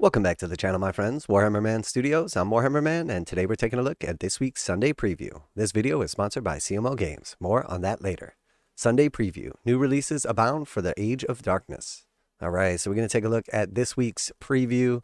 Welcome back to the channel, my friends. Warhammer Man Studios. I'm Warhammer Man, and today we're taking a look at this week's Sunday Preview. This video is sponsored by CMO Games. More on that later. Sunday Preview. New releases abound for the Age of Darkness. Alright, so we're going to take a look at this week's preview.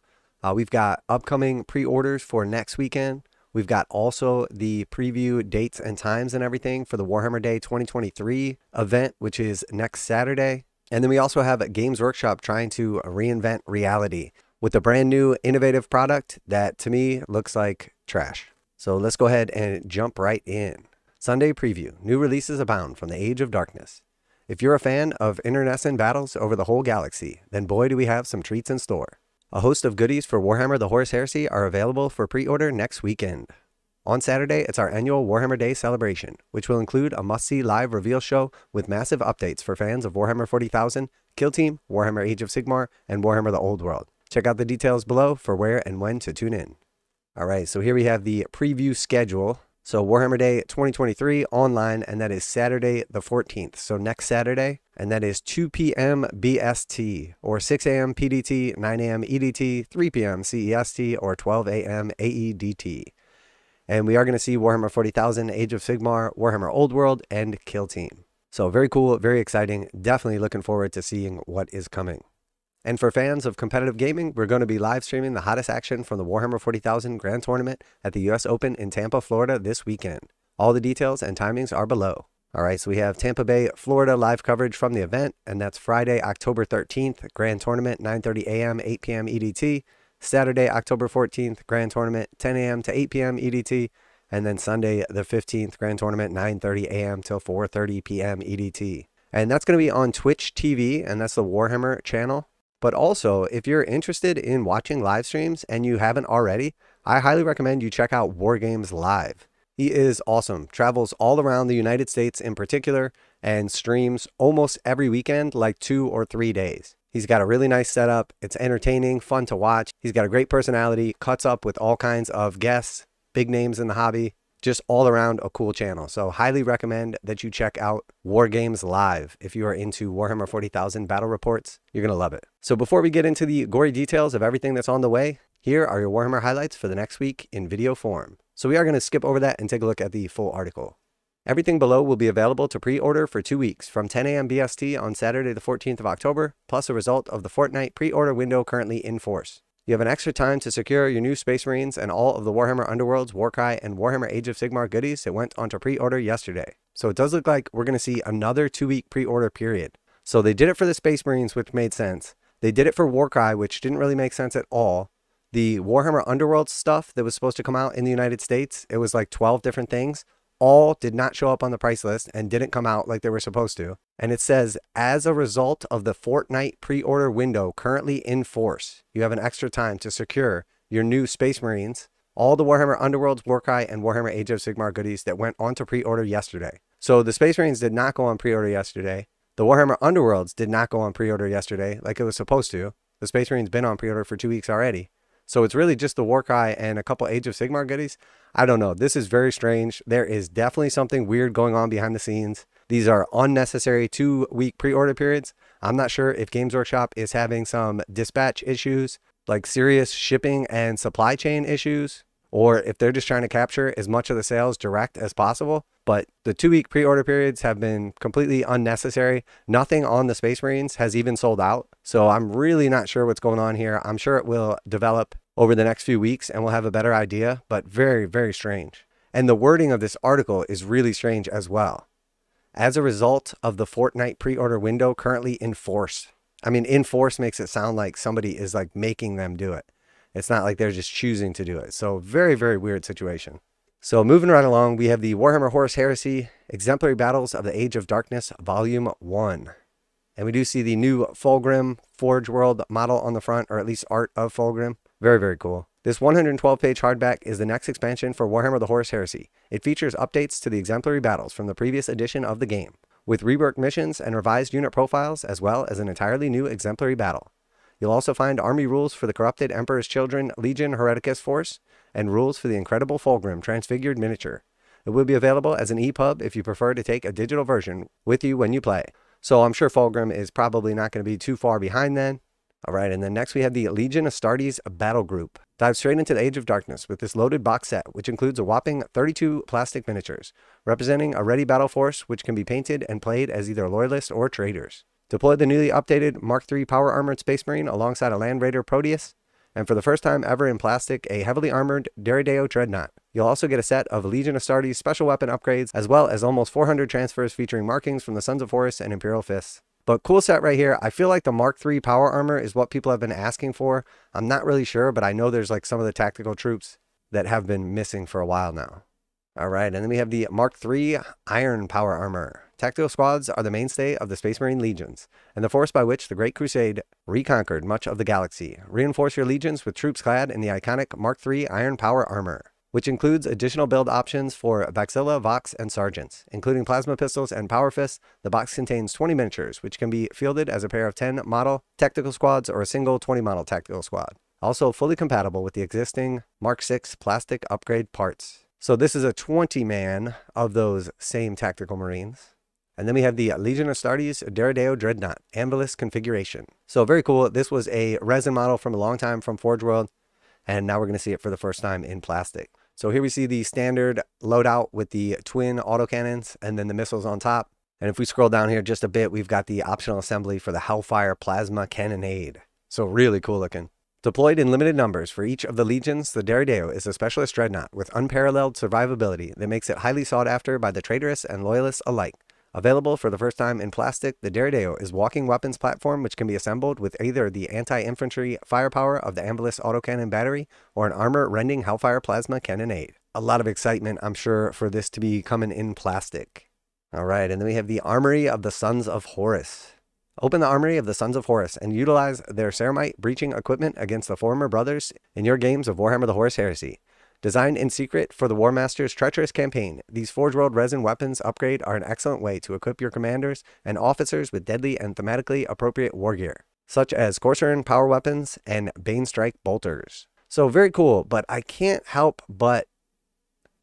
We've got upcoming pre-orders for next weekend. We've got also the preview dates and times and everything for the Warhammer Day 2023 event, which is next Saturday. And then we also have Games Workshop trying to reinvent reality with a brand new innovative product that to me looks like trash. So let's go ahead and jump right in. Sunday Preview. New releases abound from the Age of Darkness. If you're a fan of internecine battles over the whole galaxy, then boy do we have some treats in store. A host of goodies for Warhammer the Horus Heresy are available for pre-order next weekend. On Saturday, it's our annual Warhammer Day celebration, which will include a must-see live reveal show with massive updates for fans of Warhammer 40,000, Kill Team, Warhammer Age of Sigmar, and Warhammer the Old World. Check out the details below for where and when to tune in. Alright, so here we have the preview schedule. So Warhammer Day 2023 online, and that is Saturday the 14th. So next Saturday, and that is 2 p.m. BST, or 6 a.m. PDT, 9 a.m. EDT, 3 p.m. CEST, or 12 a.m. AEDT. And we are going to see Warhammer 40,000, Age of Sigmar, Warhammer Old World, and Kill Team. So very cool, very exciting. Definitely looking forward to seeing what is coming. And for fans of competitive gaming, we're going to be live streaming the hottest action from the Warhammer 40,000 Grand Tournament at the US Open in Tampa, Florida this weekend. All the details and timings are below. Alright, so we have Tampa Bay, Florida live coverage from the event, and that's Friday, October 13th, Grand Tournament, 9:30 a.m., 8 p.m. EDT. Saturday, October 14th, Grand Tournament, 10 a.m. to 8 p.m. EDT. And then Sunday, the 15th, Grand Tournament, 9:30 a.m. till 4:30 p.m. EDT. And that's going to be on Twitch TV, and that's the Warhammer channel. But also, if you're interested in watching live streams and you haven't already, I highly recommend you check out Wargames Live. He is awesome, travels all around the United States in particular, and streams almost every weekend, like 2 or 3 days. He's got a really nice setup, it's entertaining, fun to watch. He's got a great personality, cuts up with all kinds of guests, big names in the hobby. Just all around a cool channel. So highly recommend that you check out Wargames Live if you are into Warhammer 40,000 battle reports. You're going to love it. So before we get into the gory details of everything that's on the way, here are your Warhammer highlights for the next week in video form. So we are going to skip over that and take a look at the full article. Everything below will be available to pre-order for 2 weeks from 10 a.m. BST on Saturday the 14th of October, plus a result of the Fortnite pre-order window currently in force. You have an extra time to secure your new Space Marines and all of the Warhammer Underworlds, Warcry, and Warhammer Age of Sigmar goodies that went onto pre-order yesterday. So it does look like we're going to see another 2-week pre-order period. So they did it for the Space Marines, which made sense. They did it for Warcry, which didn't really make sense at all. The Warhammer Underworld stuff that was supposed to come out in the United States, it was like 12 different things. All did not show up on the price list and didn't come out like they were supposed to. And it says, as a result of the Fortnite pre-order window currently in force, you have an extra time to secure your new Space Marines, all the Warhammer Underworlds, Warcry, and Warhammer Age of Sigmar goodies that went on to pre-order yesterday. So the Space Marines did not go on pre-order yesterday. The Warhammer Underworlds did not go on pre-order yesterday like it was supposed to. The Space Marines been on pre-order for 2 weeks already. So it's really just the Warcry and a couple Age of Sigmar goodies. I don't know. This is very strange. There is definitely something weird going on behind the scenes. These are unnecessary 2-week pre-order periods. I'm not sure if Games Workshop is having some dispatch issues, like serious shipping and supply chain issues, or if they're just trying to capture as much of the sales direct as possible. But the 2-week pre-order periods have been completely unnecessary. Nothing on the Space Marines has even sold out. So I'm really not sure what's going on here. I'm sure it will develop over the next few weeks and we'll have a better idea, but very, very strange. And the wording of this article is really strange as well. As a result of the Fortnite pre-order window currently in force. I mean, in force makes it sound like somebody is like making them do it. It's not like they're just choosing to do it. So very, very weird situation. So moving right along, we have the Warhammer Horus Heresy Exemplary Battles of the Age of Darkness Volume 1. And we do see the new Fulgrim Forge World model on the front, or at least art of Fulgrim. Very, very cool. This 112-page hardback is the next expansion for Warhammer the Horus Heresy. It features updates to the exemplary battles from the previous edition of the game, with reworked missions and revised unit profiles, as well as an entirely new exemplary battle. You'll also find army rules for the Corrupted Emperor's Children Legion Hereticus Force, and rules for the Incredible Fulgrim Transfigured Miniature. It will be available as an EPUB if you prefer to take a digital version with you when you play. So I'm sure Fulgrim is probably not going to be too far behind then. All right, and then next we have the Legion Astartes Battle Group. Dive straight into the Age of Darkness with this loaded box set, which includes a whopping 32 plastic miniatures, representing a ready battle force which can be painted and played as either loyalists or traitors. Deploy the newly updated Mark III Power Armored Space Marine alongside a Land Raider Proteus, and for the first time ever in plastic, a heavily armored Derrideo Dreadnought. You'll also get a set of Legion Astartes special weapon upgrades, as well as almost 400 transfers featuring markings from the Sons of Horus and Imperial Fists. But cool set right here. I feel like the Mark III Power Armor is what people have been asking for. I'm not really sure, but I know there's like some of the tactical troops that have been missing for a while now. All right, and then we have the Mark III Iron Power Armor. Tactical squads are the mainstay of the Space Marine Legions, and the force by which the Great Crusade reconquered much of the galaxy. Reinforce your legions with troops clad in the iconic Mark III Iron Power Armor, which includes additional build options for Vaxilla, Vox, and Sergeants. Including plasma pistols and power fists, the box contains 20 miniatures, which can be fielded as a pair of 10 model tactical squads or a single 20 model tactical squad. Also fully compatible with the existing Mark VI plastic upgrade parts. So this is a 20-man of those same tactical marines. And then we have the Legion Astartes Derrideo Dreadnought Anvilus configuration. So very cool. This was a resin model from a long time from Forge World, and now we're going to see it for the first time in plastic. So here we see the standard loadout with the twin autocannons and then the missiles on top. And if we scroll down here just a bit, we've got the optional assembly for the Hellfire Plasma Cannonade. So really cool looking. Deployed in limited numbers for each of the legions, the Derrideo is a specialist dreadnought with unparalleled survivability that makes it highly sought after by the traitorous and loyalists alike. Available for the first time in plastic, the Derrideo is walking weapons platform which can be assembled with either the anti-infantry firepower of the Anvilus autocannon battery or an armor-rending Hellfire Plasma Cannonade. A lot of excitement, I'm sure, for this to be coming in plastic. All right, and then we have the Armory of the Sons of Horus. Open the Armory of the Sons of Horus and utilize their Ceramite breaching equipment against the former brothers in your games of Warhammer the Horus Heresy. Designed in secret for the War Master's treacherous campaign, these Forge World resin weapons upgrade are an excellent way to equip your commanders and officers with deadly and thematically appropriate war gear, such as Corsair power weapons and Bane Strike bolters. So very cool, but I can't help but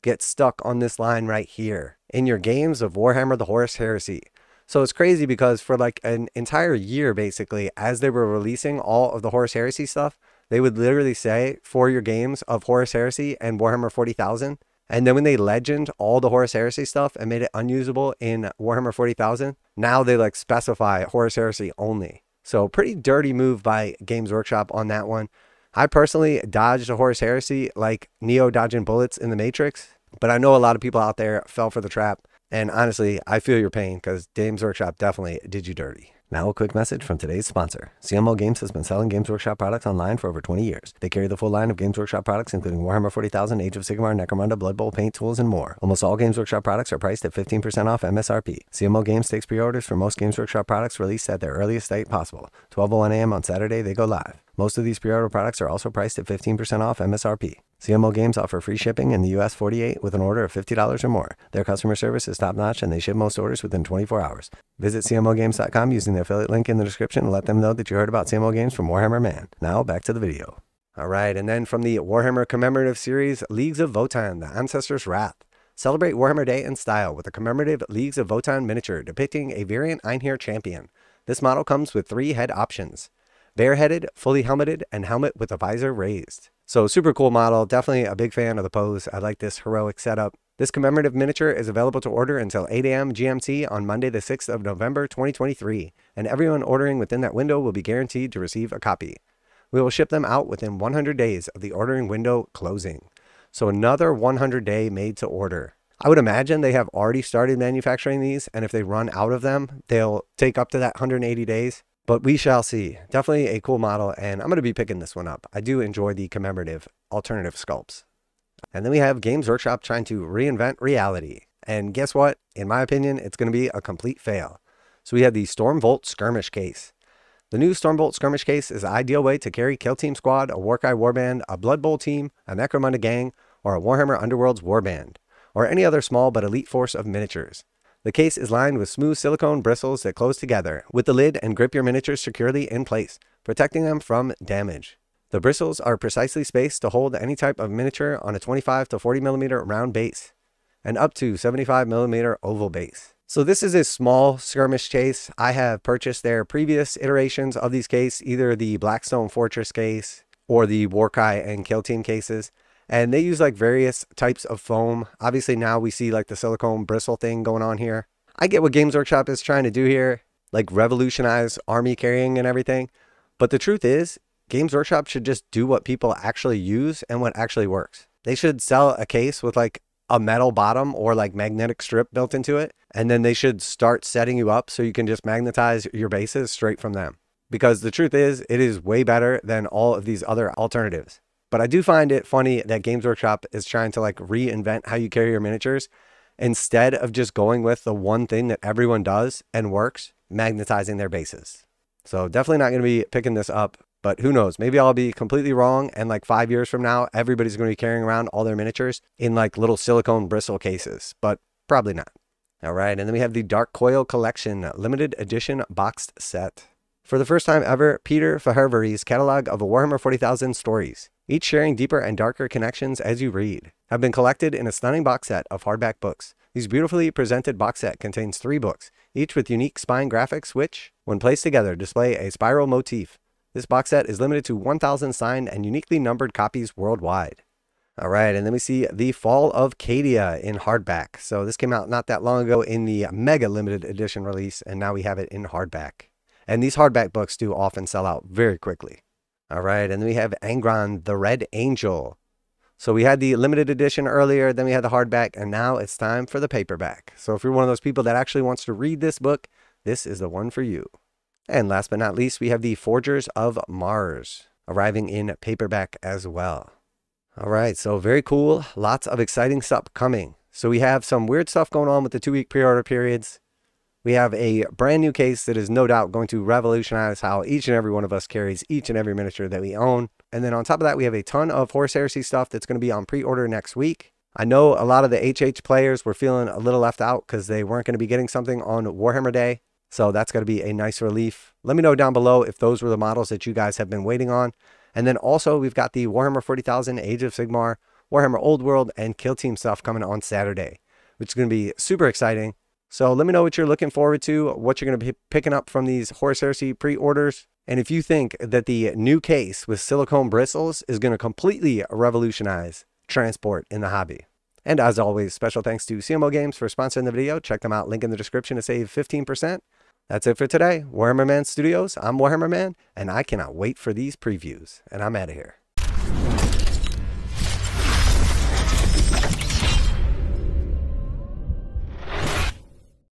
get stuck on this line right here. In your games of Warhammer the Horus Heresy. So it's crazy because for like an entire year, basically, as they were releasing all of the Horus Heresy stuff, they would literally say, for your games of Horus Heresy and Warhammer 40,000. And then when they legend all the Horus Heresy stuff and made it unusable in Warhammer 40,000, now they like specify Horus Heresy only. So pretty dirty move by Games Workshop on that one. I personally dodged a Horus Heresy like Neo dodging bullets in the Matrix. But I know a lot of people out there fell for the trap. And honestly, I feel your pain because Games Workshop definitely did you dirty. Now a quick message from today's sponsor. CMO Games has been selling Games Workshop products online for over 20 years. They carry the full line of Games Workshop products, including Warhammer 40,000, Age of Sigmar, Necromunda, Blood Bowl, paint tools, and more. Almost all Games Workshop products are priced at 15% off MSRP. CMO Games takes pre-orders for most Games Workshop products released at their earliest date possible. 12:01 a.m. on Saturday, they go live. Most of these pre-order products are also priced at 15% off MSRP. CMO Games offer free shipping in the US 48 with an order of $50 or more. Their customer service is top-notch and they ship most orders within 24 hours. Visit CMOGames.com using the affiliate link in the description and let them know that you heard about CMO Games from Warhammer Man. Now back to the video. Alright, and then from the Warhammer commemorative series, Leagues of Votann, the Ancestors' Wrath. Celebrate Warhammer Day in style with a commemorative Leagues of Votann miniature depicting a variant Einherjar champion. This model comes with 3 head options: bareheaded, fully helmeted, and helmet with a visor raised. So super cool model, definitely a big fan of the pose. I like this heroic setup. This commemorative miniature is available to order until 8 a.m. GMT on Monday the 6th of November 2023, and everyone ordering within that window will be guaranteed to receive a copy. We will ship them out within 100 days of the ordering window closing. So another 100-day made to order. I would imagine they have already started manufacturing these, and if they run out of them, they'll take up to that 180 days. But we shall see. Definitely a cool model, and I'm going to be picking this one up. I do enjoy the commemorative alternative sculpts. And then we have Games Workshop trying to reinvent reality. And guess what? In my opinion, it's going to be a complete fail. So we have the Stormbolt Skirmish Case. The new Stormbolt Skirmish Case is the ideal way to carry Kill Team Squad, a Warkai Warband, a Blood Bowl team, a Necromunda gang, or a Warhammer Underworlds Warband, or any other small but elite force of miniatures. The case is lined with smooth silicone bristles that close together with the lid and grip your miniatures securely in place, protecting them from damage. The bristles are precisely spaced to hold any type of miniature on a 25 to 40 millimeter round base and up to 75 millimeter oval base. So this is a small skirmish case. I have purchased their previous iterations of these cases, either the Blackstone Fortress case or the Warcry and Kill Team cases. And they use like various types of foam. Obviously now we see like the silicone bristle thing going on here. I get what Games Workshop is trying to do here, like revolutionize army carrying and everything. But the truth is, Games Workshop should just do what people actually use and what actually works. They should sell a case with like a metal bottom or like magnetic strip built into it. And then they should start setting you up so you can just magnetize your bases straight from them. Because the truth is, it is way better than all of these other alternatives. But I do find it funny that Games Workshop is trying to like reinvent how you carry your miniatures instead of just going with the one thing that everyone does and works, magnetizing their bases. So definitely not going to be picking this up, but who knows? Maybe I'll be completely wrong. And like 5 years from now, everybody's going to be carrying around all their miniatures in like little silicone bristle cases, but probably not. All right. And then we have the Dark Coil Collection limited edition boxed set. For the first time ever, Peter Fahervery's catalog of Warhammer 40,000 stories, each sharing deeper and darker connections as you read, have been collected in a stunning box set of hardback books. These beautifully presented box set contains 3 books, each with unique spine graphics which, when placed together, display a spiral motif. This box set is limited to 1,000 signed and uniquely numbered copies worldwide. All right, and then we see The Fall of Cadia in hardback. So this came out not that long ago in the mega limited edition release, and now we have it in hardback. And these hardback books do often sell out very quickly. All right, and then we have Angron, the Red Angel. So we had the limited edition earlier, then we had the hardback, and now it's time for the paperback. So if you're one of those people that actually wants to read this book, this is the one for you. And last but not least, we have the Forgers of Mars arriving in paperback as well. All right, so very cool. Lots of exciting stuff coming. So we have some weird stuff going on with the 2-week pre-order periods. We have a brand new case that is no doubt going to revolutionize how each and every one of us carries each and every miniature that we own. And then on top of that, we have a ton of Horus Heresy stuff that's going to be on pre-order next week. I know a lot of the HH players were feeling a little left out because they weren't going to be getting something on Warhammer Day. So that's going to be a nice relief. Let me know down below if those were the models that you guys have been waiting on. And then also we've got the Warhammer 40,000 Age of Sigmar, Warhammer Old World, and Kill Team stuff coming on Saturday, which is going to be super exciting. So let me know what you're looking forward to, what you're going to be picking up from these Horus Heresy pre-orders. And if you think that the new case with silicone bristles is going to completely revolutionize transport in the hobby. And as always, special thanks to CMO Games for sponsoring the video. Check them out, link in the description to save 15%. That's it for today. Warhammer Man Studios, I'm Warhammer Man, and I cannot wait for these previews. And I'm out of here.